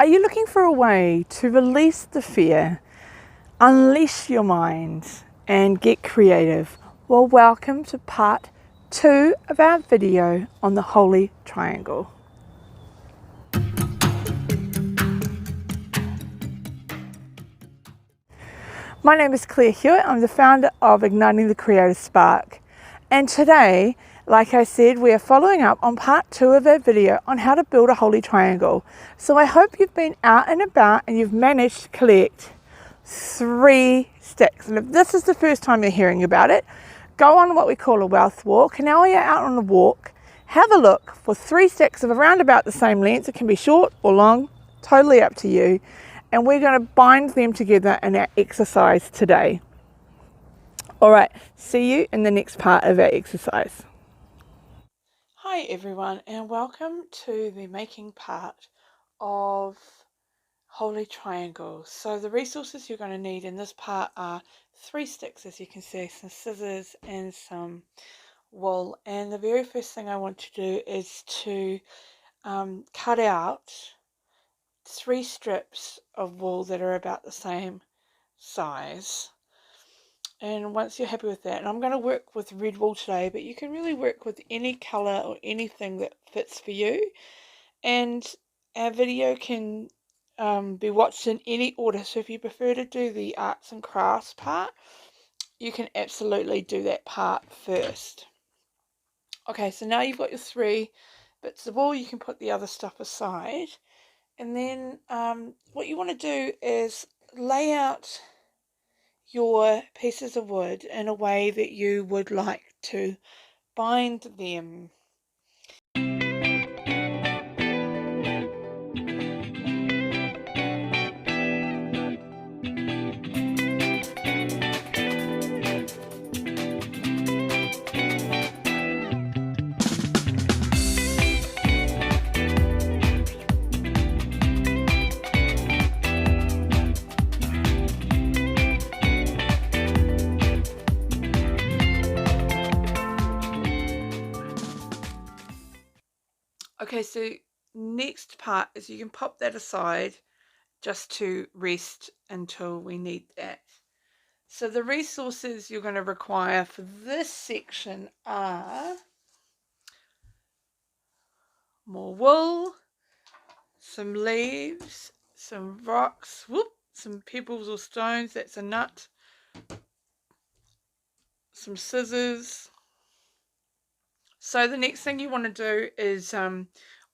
Are you looking for a way to release the fear, unleash your mind, and get creative? Well, welcome to part 2 of our video on the Holy Triangle. My name is Claire Hewitt. I'm the founder of Igniting the Creative Spark. And today, like I said, we are following up on part 2 of our video on how to build a holy triangle. So I hope you've been out and about and you've managed to collect 3 sticks. And if this is the first time you're hearing about it, go on what we call a wealth walk. And now while you're out on the walk, have a look for 3 sticks of around about the same length. It can be short or long, totally up to you. And we're going to bind them together in our exercise today. All right, see you in the next part of our exercise. Hi everyone, and welcome to the making part of Holy Triangle. So the resources you're going to need in this part are 3 sticks, as you can see, some scissors and some wool. And the very first thing I want to do is to cut out 3 strips of wool that are about the same size. And once you're happy with that, and I'm going to work with red wool today, but you can really work with any colour or anything that fits for you. And our video can be watched in any order, so if you prefer to do the arts and crafts part, you can absolutely do that part first. Okay, so now you've got your 3 bits of wool, you can put the other stuff aside. And then what you want to do is lay out your pieces of wood in a way that you would like to bind them. Okay, so next part is you can pop that aside just to rest until we need that. So the resources you're going to require for this section are more wool, some leaves, some rocks, some pebbles or stones, that's a nut, some scissors. So the next thing you want to do is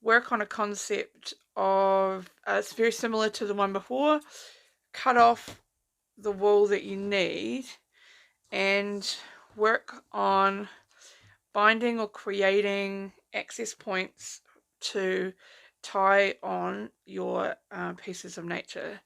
work on a concept of, it's very similar to the one before, cut off the wool that you need and work on binding or creating access points to tie on your pieces of nature.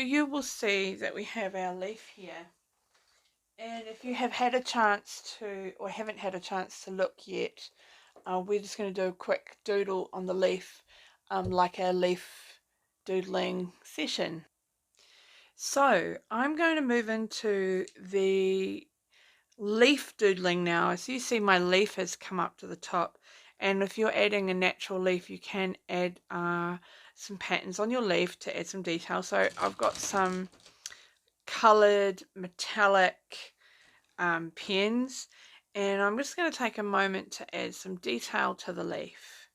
You will see that we have our leaf here, and if you have had a chance to or haven't had a chance to look yet, we're just going to do a quick doodle on the leaf, like our leaf doodling session. So I'm going to move into the leaf doodling now. As you see, my leaf has come up to the top, and if you're adding a natural leaf, you can add some patterns on your leaf to add some detail. So I've got some colored metallic pens, and I'm just going to take a moment to add some detail to the leaf.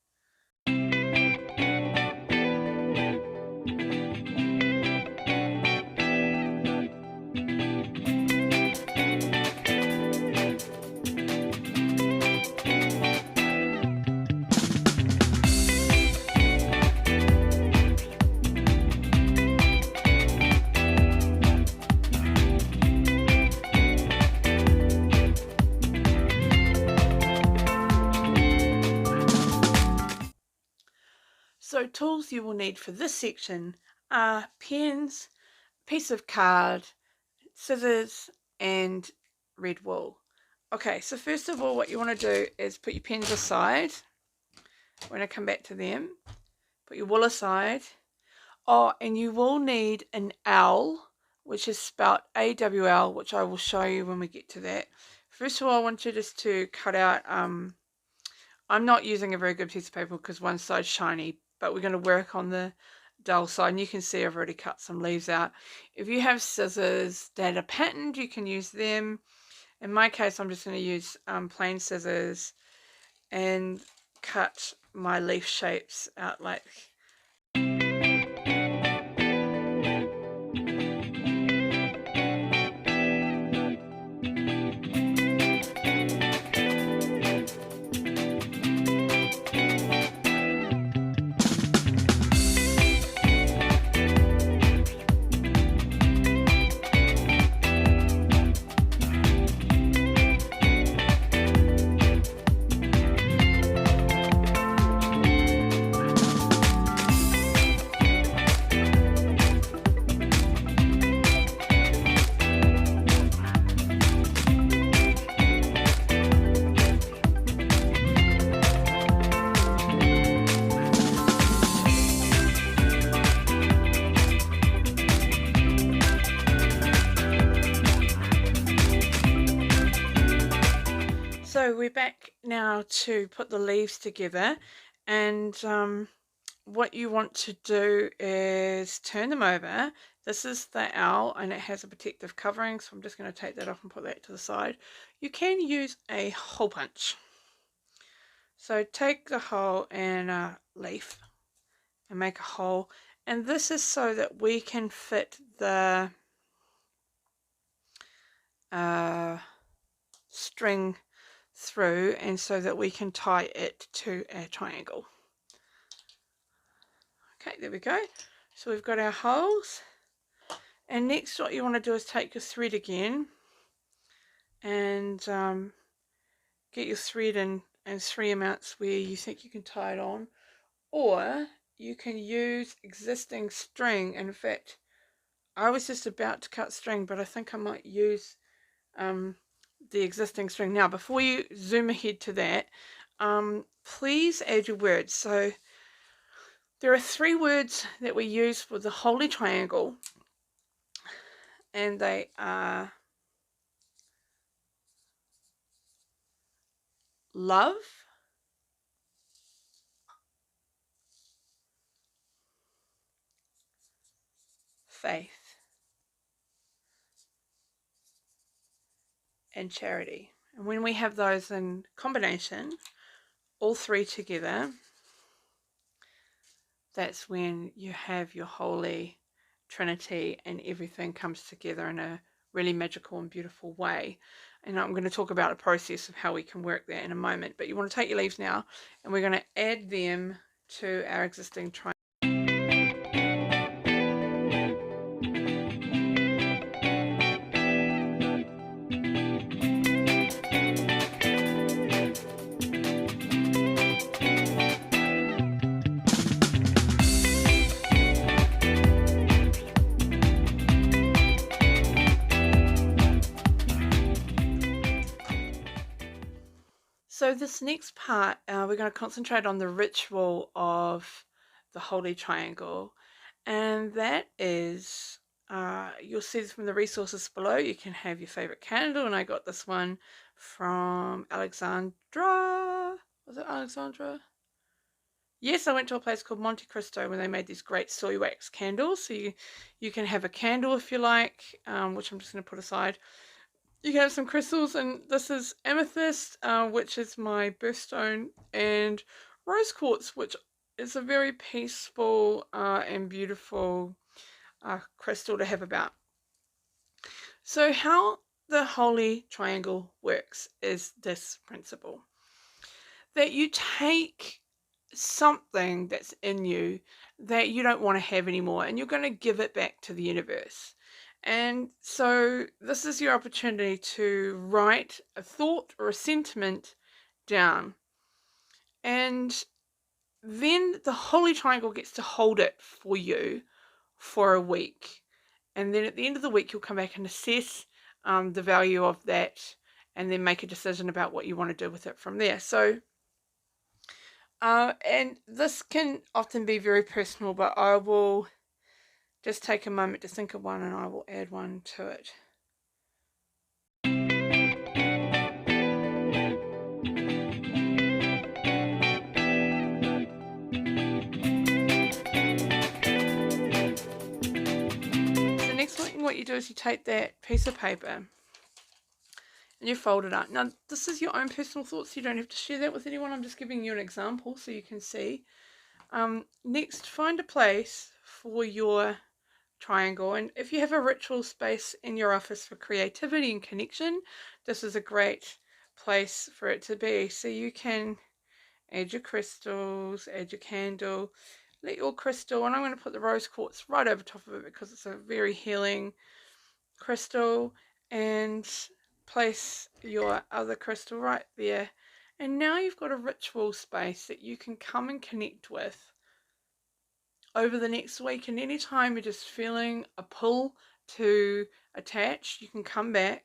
So tools you will need for this section are pens, piece of card, scissors and red wool. Okay, so first of all what you want to do is put your pens aside. When I come back to them, put your wool aside. Oh, and you will need an L, which is spelled AWL, which I will show you when we get to that. First of all, I want you just to cut out, I'm not using a very good piece of paper because one side's shiny, but we're going to work on the dull side, and you can see I've already cut some leaves out. If you have scissors that are patterned, you can use them. In my case, I'm just going to use plain scissors and cut my leaf shapes out like So we're back now to put the leaves together, and what you want to do is turn them over. This is the owl and it has a protective covering, so I'm just going to take that off and put that to the side. You can use a hole punch. So take the hole and a leaf and make a hole, and this is so that we can fit the string through, and so that we can tie it to our triangle. Okay, there we go. So we've got our holes, and next what you want to do is take your thread again and get your thread in 3 amounts where you think you can tie it on, or you can use existing string. In fact, I was just about to cut string, but I think I might use the existing string. Now before you zoom ahead to that, please add your words. So there are 3 words that we use for the Holy Triangle, and they are love, faith, and charity. And when we have those in combination, all 3 together, that's when you have your Holy Trinity and everything comes together in a really magical and beautiful way. And I'm going to talk about a process of how we can work that in a moment. But you want to take your leaves now, and we're going to add them to our existing triangle. So this next part, we're going to concentrate on the ritual of the Holy Triangle, and that is, you'll see this from the resources below. You can have your favorite candle, and I got this one from Alexandra. Was it Alexandra? Yes, I went to a place called Monte Cristo where they made these great soy wax candles. So you can have a candle if you like, which I'm just going to put aside. You can have some crystals, and this is amethyst, which is my birthstone, and rose quartz, which is a very peaceful and beautiful crystal to have about. So how the Holy Triangle works is this principle: that you take something that's in you that you don't want to have anymore, and you're going to give it back to the universe. And so this is your opportunity to write a thought or a sentiment down. And then the Holy Triangle gets to hold it for you for a week. And then at the end of the week, you'll come back and assess the value of that, and then make a decision about what you want to do with it from there. So, and this can often be very personal, but I will just take a moment to think of one and I will add one to it. So next thing what you do is you take that piece of paper and you fold it up. Now, this is your own personal thoughts. You don't have to share that with anyone. I'm just giving you an example so you can see. Next, find a place for your triangle. And if you have a ritual space in your office for creativity and connection, this is a great place for it to be. So you can add your crystals, add your candle, let your crystal, and I'm going to put the rose quartz right over top of it because it's a very healing crystal, and place your other crystal right there. And now you've got a ritual space that you can come and connect with over the next week. And anytime you're just feeling a pull to attach, you can come back,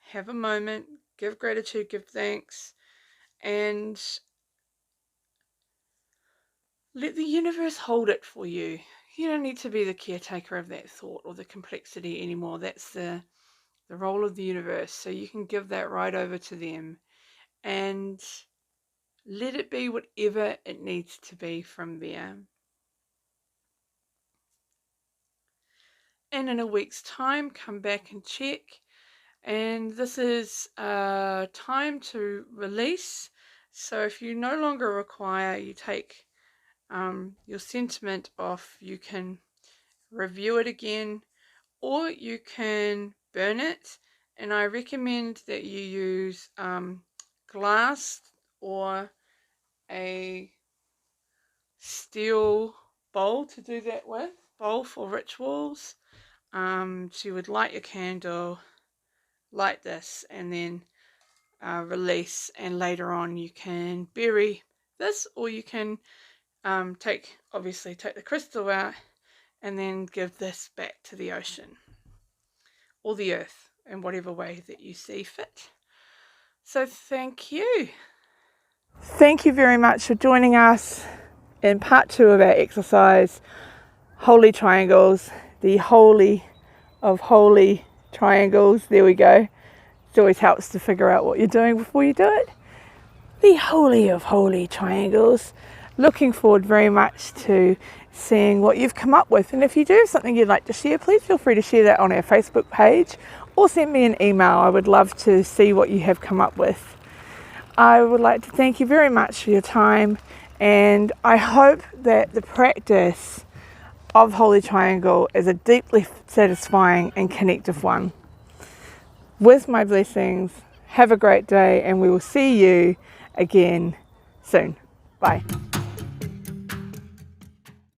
have a moment, give gratitude, give thanks, and let the universe hold it for you. You don't need to be the caretaker of that thought or the complexity anymore. That's the role of the universe. So you can give that right over to them and let it be whatever it needs to be from there. And in a week's time, come back and check. And this is time to release. So if you no longer require, you take your sentiment off, you can review it again, or you can burn it. And I recommend that you use glass or a steel bowl to do that with, bowl for rituals. So you would light your candle, light this, and then release, and later on you can bury this, or you can take the crystal out and then give this back to the ocean or the earth in whatever way that you see fit. So thank you. Thank you very much for joining us in part 2 of our exercise, Holy Triangles, the holy of holy triangles. There we go. It always helps to figure out what you're doing before you do it. The holy of holy triangles. Looking forward very much to seeing what you've come up with. And if you do have something you'd like to share, please feel free to share that on our Facebook page or send me an email. I would love to see what you have come up with. I would like to thank you very much for your time, and I hope that the practice of Holy Triangle is a deeply satisfying and connective one. With my blessings, have a great day, and we will see you again soon. Bye.